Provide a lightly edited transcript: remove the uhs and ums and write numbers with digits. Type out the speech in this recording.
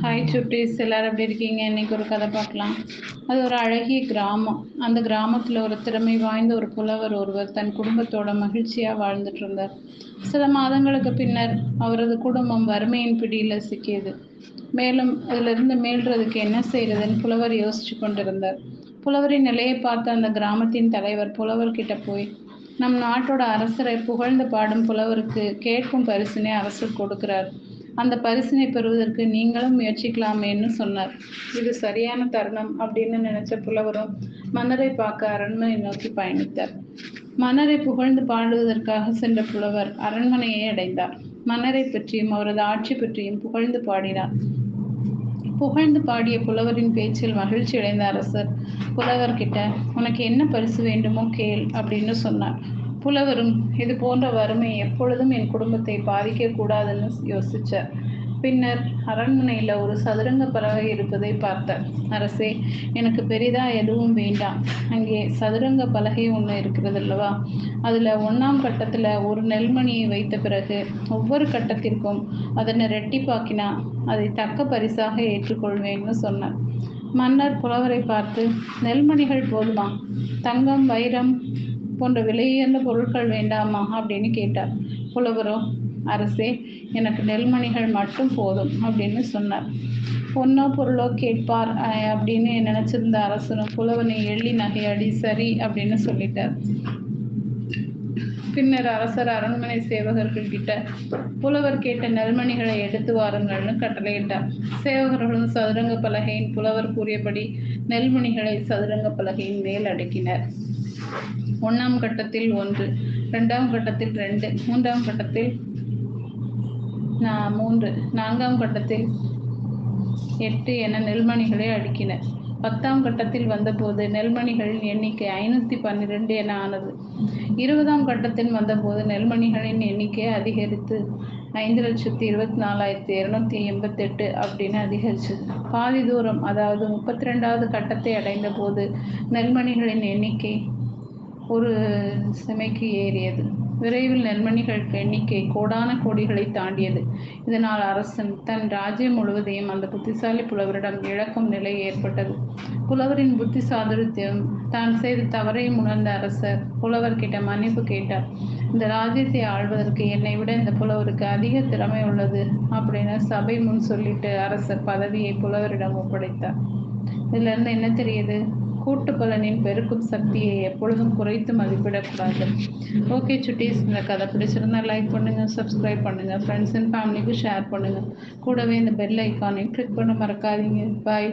Hi சுட்டீஸ், எல்லாரும் எப்படி இருக்கீங்க? இன்னைக்கு ஒரு கதை பார்க்கலாம். அது ஒரு அழகிய கிராமம். அந்த கிராமத்தில் ஒரு திறமை வாய்ந்த ஒரு புலவர் ஒருவர் தன் குடும்பத்தோட மகிழ்ச்சியாக வாழ்ந்துட்டு இருந்தார். சில மாதங்களுக்கு பின்னர் அவரது குடும்பம் வறுமையின் பிடியில் சிக்கியது. மேலும் அதிலிருந்து மீள்றதுக்கு என்ன செய்யறதுன்னு புலவர் யோசிச்சு கொண்டிருந்தார். புலவரின் நிலையை பார்த்த அந்த கிராமத்தின் தலைவர் புலவர்கிட்ட போய், நம் நாட்டோட அரசரை புகழ்ந்து பாடும் புலவருக்கு கேட்கும் பரிசினை அரசர் கொடுக்கிறார். அந்த பரிசினை பெறுவதற்கு நீங்களும் முயற்சிக்கலாமேன்னு சொன்னார். இது சரியான தருணம் அப்படின்னு நினைச்ச புலவரும் மன்னரை பார்க்க அரண்மனை நோக்கி பயணித்தார். மன்னரை புகழ்ந்து பாடுவதற்காக சென்ற புலவர் அரண்மனையை அடைந்தார். மன்னரை பற்றியும் அவரது ஆட்சி பற்றியும் புகழ்ந்து பாடினார். புகழ்ந்து பாடிய புலவரின் பேச்சில் மகிழ்ச்சி அடைந்த அரசர் புலவர்கிட்ட, உனக்கு என்ன பரிசு வேண்டுமோ கேள் அப்படின்னு சொன்னார். புலவரும் இது போன்ற வறுமை எப்பொழுதும் என் குடும்பத்தை பாதிக்க கூடாதுன்னு யோசிச்சார். பின்னர் அரண்மனையில் ஒரு சதுரங்க பலகை இருப்பதை பார்த்தார். அரசே, எனக்கு பெரிதா எதுவும் வேண்டாம். அங்கே சதுரங்க பலகை ஒன்று இருக்கிறது அல்லவா? அதில் 1ஆம் கட்டத்தில் ஒரு நெல்மணியை வைத்த பிறகு ஒவ்வொரு கட்டத்திற்கும் அதனை ரெட்டிப்பாக்கினா அதை தக்க பரிசாக ஏற்றுக்கொள்வேன்னு சொன்னார். மன்னர் புலவரை பார்த்து, நெல்மணிகள் போதுமா? தங்கம், வைரம் போன்ற விலையுயர்ந்த பொருட்கள் வேண்டாமா அப்படின்னு கேட்டார். புலவரோ, அரசே, எனக்கு நெல்மணிகள் மட்டும் போதும் அப்படின்னு சொன்னார். பொன்னோ பொருளோ கேட்பார் அப்படின்னு நினைச்சிருந்த அரசனும் புலவனை எள்ளி நகையாடி சரி அப்படின்னு சொல்லிட்டார். பின்னர் அரசர் அரண்மனை சேவகர்கள் கிட்ட புலவர் கேட்ட நெல்மணிகளை எடுத்து வாருங்கள்னு கட்டளையிட்டார். சேவகர்களும் சதுரங்க பலகையின் புலவர் கூறியபடி நெல்மணிகளை சதுரங்க பலகையின் மேல் அடுக்கினர். 1ஆம் கட்டத்தில் 1, 2ஆம் கட்டத்தில் 2, 3ஆம் கட்டத்தில் 3, 4ஆம் கட்டத்தில் 8 என நெல்மணிகளை அடுக்கினர். 10ஆம் கட்டத்தில் வந்தபோது நெல்மணிகளின் எண்ணிக்கை 512 என ஆனது. 20ஆம் கட்டத்தில் வந்தபோது நெல்மணிகளின் எண்ணிக்கை அதிகரித்து 5,24,288 அப்படின்னு அதிகரிச்சது. பாதி தூரம், அதாவது 32வது கட்டத்தை அடைந்த போது நெல்மணிகளின் எண்ணிக்கை ஒரு செமைக்கு ஏறியது. விரைவில் நெல்மணிகள் எண்ணிக்கை கோடான கோடிகளை தாண்டியது. இதனால் அரசன் தன் ராஜ்யம் முழுவதையும் அந்த புத்திசாலி புலவரிடம் இழக்கும் நிலை ஏற்பட்டது. புலவரின் புத்தி சாதுரியத்தையும் தான் செய்த தவறையும் உணர்ந்த அரசர் புலவர்கிட்ட மன்னிப்பு கேட்டார். இந்த ராஜ்யத்தை ஆள்வதற்கு என்னை விட இந்த புலவருக்கு அதிக திறமை உள்ளது அப்படின்னு சபை முன் சொல்லிட்டு அரசர் பதவியை புலவரிடம் ஒப்படைத்தார். இதுல இருந்து என்ன தெரியுது? கூட்டு பலனின் பெருக்கும் சக்தியை எப்பொழுதும் குறைத்து மதிப்பிடக்கூடாது. ஓகே சுட்டீஸ், இந்த கதை பிடிச்சிருந்தா லைக் பண்ணுங்க, சப்ஸ்கிரைப் பண்ணுங்க, ஃப்ரெண்ட்ஸ் அண்ட் ஃபேமிலிக்கு ஷேர் பண்ணுங்க. கூடவே இந்த பெல் ஐக்கானையும் கிளிக் பண்ண மறக்காதீங்க. பாய்.